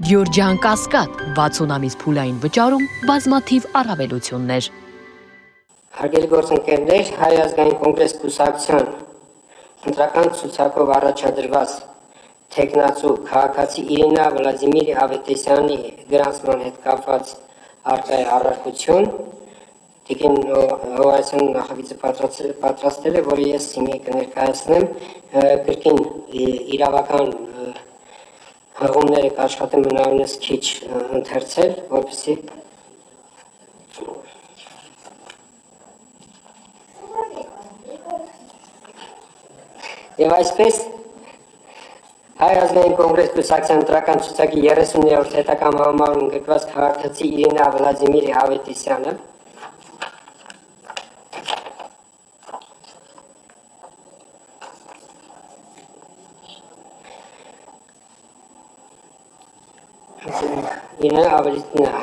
Գյորջյան Կասկադ 60 ամիս փուլային վճարում բազմաթիվ առավելություններ։ Հարգելի գործընկերներ, Հայ ազգային կոնգրես կուսակցության ընտրական ցուցակով առաջադրված տեխնացու քաղաքացի Իրինա Վլադիմիրի Ավետիսյանի գրանցման հետ կապված առկա առարկություն Տիկին Հովհաննիսյանի նախագիծը պատրաստել է, որը ես հիմա կներկայացնեմ, կրկին իրավական հղումները կաշխատեմ մնալնես քիչ ընթերցել, որպեսզի Եվ այսպես Հայ ազգային կոնգրես կուսակցության ընտրական ցուցակի 30-րդ հետագամ համարում գրված քաղաքացի Իրինա Վլադիմիրի Ավետիսյանը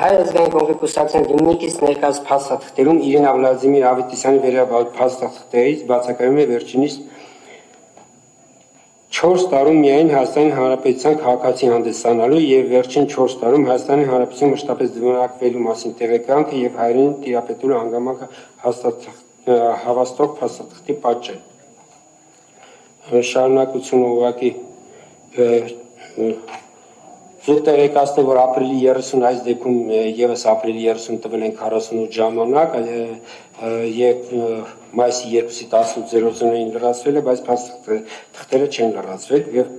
Հայ ազգային կոնգրես կուսակցության դիմնիկից ներկայացված փաստաթղթերում Իրինա Վլադիմիր Ավետիսյանի վերաբերյալ փաստաթղթերից բացակայում է վերջինիս 4 տարում միայն Հայաստանի Հանրապետության քաղաքացի հանդիսանալու եւ վերջին 4 տարում Հայաստանի Հանրապետություն մշտապես դիմակայելու մասին տեղեկանքը եւ հայրենի տիրապետելու հանգամանքը հավաստող փաստաթղթի պատճեն։ Շարունակությունը ուղղակի Զուտ տեղեկացնեմ, որ ապրիլի 30 այս դեպքում եւս ապրիլի 30 տվել են 48 ժամանակ եւ մայիսի 2-ի 18:00-ին լրացվել է, բայց փաստաթղթերը չեն լրացվել եւ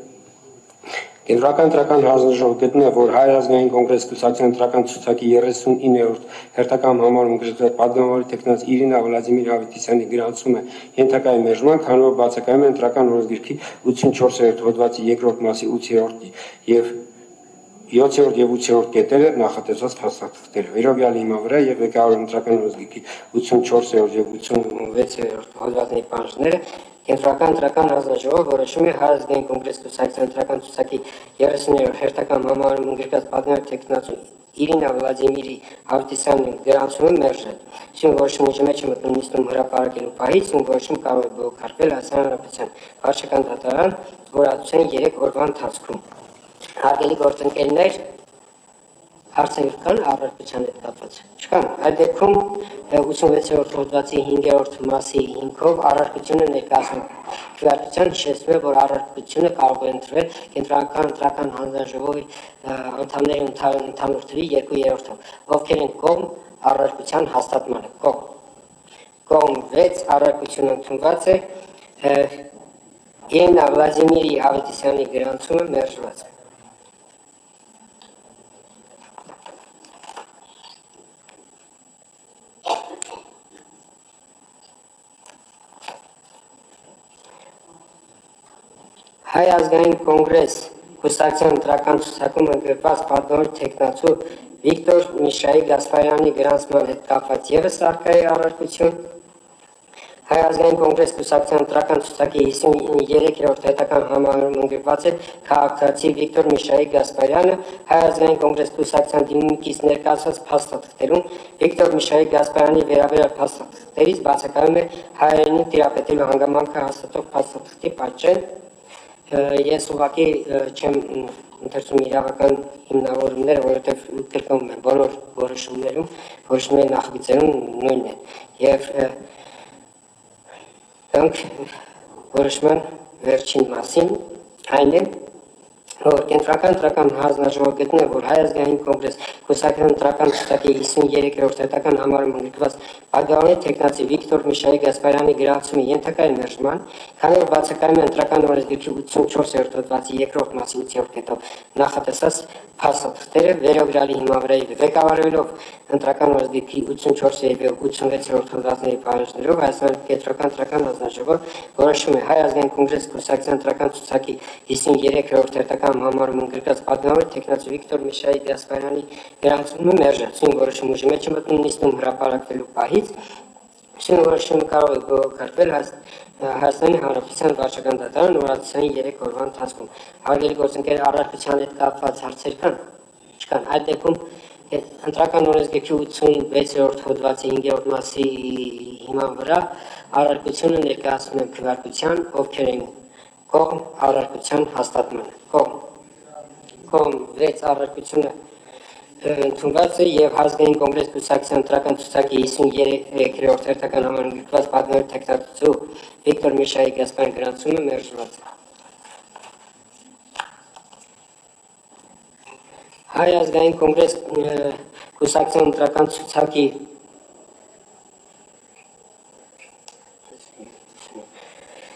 Կենտրոնական ընտրական հանձնաժողովը գտնում է, որ Հայ ազգային կոնգրես կուսակցության ընտրական ցուցակի 39-րդ հերթական համարում գրված պատգամավորի տեխնաց Իրինա Վլադիմիր Ավետիսյանի գրանցումը ենթակա է մերժման, քանի որ բացակայում է ընտրական օրենսգրքի 84-րդ հոդվածի 2-րդ մասի 8-րդ եւ 7-րդ եւ 8-րդ կետերը նախատեսված փաստաթղթերը վերաբերյալ հիմա վրա եւ ղեկավար ընտրական օրենսգրքի 84-րդ եւ 86-րդ հոդվածների պահանջները Կենտրոնական ընտրական հանձնաժողովը որոշում է Հայ ազգային կոնգրես կուսակցության ընտրական ցուցակի 30-րդ հերթական համարում գրված պատգամավորի տեխնացու Իրինա Վլադիմիրի Ավետիսյանի գրանցումը մերժել։ Սյուն որոշումը մեջ է մտնում նիստում հրապարակելու պահից, սյուն որոշում կարող է բողոքարկվել Հայաստանի Հանրապետության վարչական դատարան օրացության 3 օրվա ընթացքում։ Հարգելի գործընկերներ, հարցեր կան առարկության հետ կապված։ Չկան։ Այդ դեպքում 86-րդ հոդվածի 5-րդ մասի հիմքով առարկությունը ներկայացնում քվեարկության հիշեցնում է, որ առարկությունը կարող է ընտրվել Կենտրոնական ընտրական հանձնաժողովի անդամների ընդհանուր թվի 2/3-ով, ովքեր են կողմ առարկության հաստատմանը։ Կողմ 6 առարկությունը ընդունված է Իրինա Վլադիմիրի Ավետիսյանի գրանցումը մերժված է։ Հայ ազգային կոնգրես կուսակցության ընտրական ցուցակում ընդգրկված պատգամավորի տեխնացու Վիկտոր Միշայի Գասպարյանի գրանցման հետ կապված ևս առկա է առարկություն։ Հայ ազգային կոնգրես կուսակցության ընտրական ցուցակի 53-րդ հետագան համարում ընդգրկված է քաղաքացի Վիկտոր Միշայի Գասպարյանը Հայ ազգային կոնգրես կուսակցության դիմնիկից ներկայացված փաստաթղթերում Վիկտոր Միշայի Գասպարյանի վերաբերյալ փաստաթղթերից բացակայում է հայրենի տիրապետելու հանգամանքը հաստատող փաստաթղթի պատճեն։ Ես ուղղակի չեմ ընթերցում իրավական հիմնավորումները, որովհետև կրկնում եմ բոլոր որոշումների նախագծերում նույնն են։ Եվ որոշման վերջին մասին այն է, որ Կենտրոնական ընտրական հանձնաժողովը գտնում է, որ Հայ ազգային կոնգրես կուսակցության ընտրական ցուցակի 53-րդ հետագան համարում ընդգրկված պատգամավորի տեխնացի Վիկտոր Միշայի Գասպարյանի գրանցումը ենթակա է մերժման, քանի որ բացակայում է ընտրական օրենսգրքի 84-րդ հոդվածի 2-րդ մասի 8-րդ կետով նախատեսած փաստաթղթերը վերաբերյալ հիմա վրա ղեկավարելով ընտրական օրենսգրքի 84 եւ 86-րդ հոդվածների պահանջներով Հայաստանի Կենտրոնական ընտրական հանձնաժողովը որոշում է Հայ ազգային կոնգրես կուսակցության ընտրական ցուցակի 53-րդ հետագան համարում ընդգրկված պատգամավորի տեխնացու Վիկտոր Միշայի Գասպարյանի գրանցումը մերժել։ Սյուն որոշումը մեջ է մտնում նիստում հրապարակվելու պահից, սյուն որոշումը կարող է բողոքարկվել Հայաստանի Հանրապետության վարչական դատարան օրացության 3 օրվա ընթացքում։ Հարգելի գործընկերներ, առարկության հետ կապված հարցեր կան։ Չկան։ Այդ դեպքում ընտրական օրենսգրքի 86-րդ հոդվածի 5-րդ մասի հիման վրա առարկությունը ներկայացնում են քվեարկության, ովքեր են կողմ առարկության հաստատմանը։ կողմ 6 առարկությունը ընդունված է եւ Ազգային կոնգրես կուսակցության ընտրական ցուցակի 53-րդ հերթական համարում գրված պատգամի տեխնատու Վիկտոր Միշայի գազբան գրանցումը մերժված է։ Հայ ազգային կոնգրես կուսակցության ընտրական ցուցակի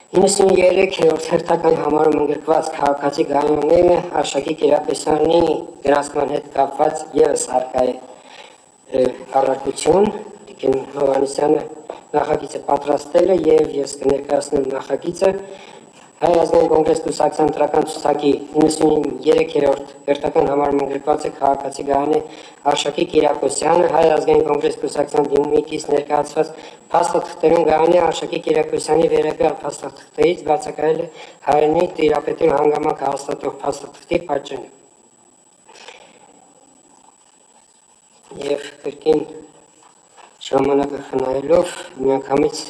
93-րդ հերթական համարում ընդգրկված քաղաքացի Գայանյանի Արշակի Կիրակոսյանի գրանցման հետ կապված ևս առկա է առարկություն, Տիկին Հովհաննիսյանը նախագիծը պատրաստել է եւ ես կներկայացնեմ նախագիծը Հայ ազգային կոնգրես կուսակցության ընտրական ցուցակի 93-րդ հերթական համարում ընդգրկված է քաղաքացի Գայանյանի Արշակի Կիրակոսյանը Հայ ազգային կոնգրես կուսակցության դիմումից ներկայացված փաստաթղթերում Գայանյանի Արշակի Կիրակոսյանի վերաբերյալ փաստաթղթերից բացակայել է հայերենի տիրապետելու հանգամանք հաստատող փաստաթղթի պատճենը։ Եվ կրկին ժամանակը խնայելով միանգամից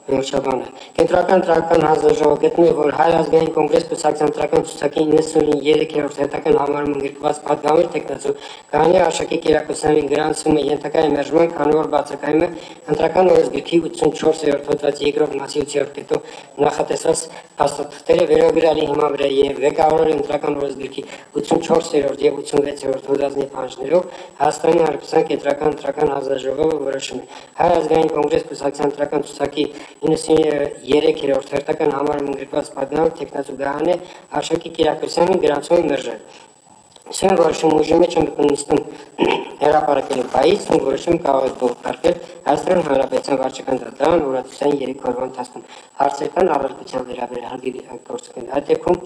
վերջաբանը։ Կենտրոնական ընտրական հանձնաժողովը գտնում է, որ Հայ ազգային կոնգրես կուսակցության ընտրական ցուցակի 93-րդ հերթական համարում ընդգրկված պատգամի տեխնատու Գայանյանի Արշակի Կիրակոսյանի գրանցումը ենթակա է մերժման, քանի որ բացակայում է ընտրական օրենսգրքի 84-րդ հոդվածի 2-րդ մասի 8-րդ կետով նախատեսված փաստաթղթերը վերագրալի հիման վրա եւ ղեկավարել ընտրական օրենսգրքի 84-րդ եւ 86-րդ հոդվածների պահանջներով Հայաստանի Հանրապետության կենտրոնական ընտրական հանձնաժողովը որոշում է Հայ ազգային կոնգրես կուսակցության ընտրական ցուցակի 93-րդ հերթական համարում ընդգրկված պատգամի տեխնատու Գայանյանի Արշակի Կիրակոսյանի գրանցումը մերժել։ Սեն որոշում ուժի մեջ ընդունիստում հրապարակելու բայից որոշում կարող է փոխարկել Հայաստանի Հանրապետության վարչական դատարան օրացության 3 օրվա ընթացքում հարցեր կան առարկության վերաբերյալ գործընկերության այդ դեպքում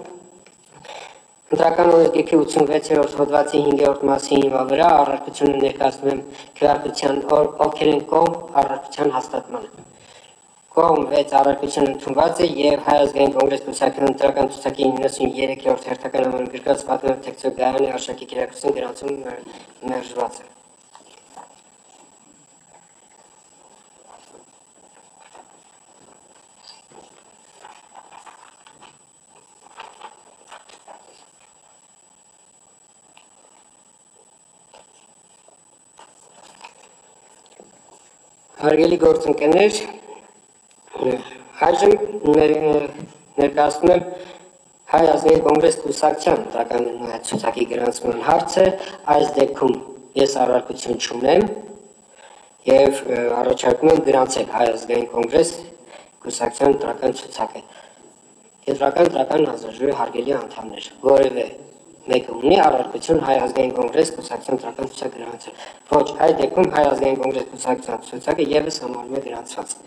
Ընտրական օրենսգրքի 86-րդ հոդվածի 5-րդ մասի հիման վրա առարկությունը ներկայացնում եմ քվեարկության ովքեր են կողմ առարկության հաստատմանը։ Կողմ 6 առարկություն ընդունված է եւ Հայ ազգային կոնգրես կուսակցության ընտրական ցուցակի 93-րդ հերթական համարում ընդգրկված պատգամի տեխնատու Գայանյանի Արշակի Կիրակոսյանի գրանցումը մերժված է։ Հարգելի գործընկերներ, այժմ ներկայացնում եմ Հայ ազգային կոնգրես կուսակցության ընտրական ցուցակի գրանցման հարցը, այս դեպքում ես առարկություն չունեմ եւ առաջարկում եմ գրանցել Հայ ազգային կոնգրես կուսակցության ընտրական ցուցակը։ Կենտրոնական ընտրական հանձնաժողովի հարգելի անդամներ, որևէ մեկը ունի առարկություն Հայ ազգային կոնգրես կուսակցության ընտրական ցուցակ գրանցել։ Ոչ, այդ դեպքում Հայ ազգային կոնգրես կուսակցության ցուցակը եւս համարվում է գրանցված։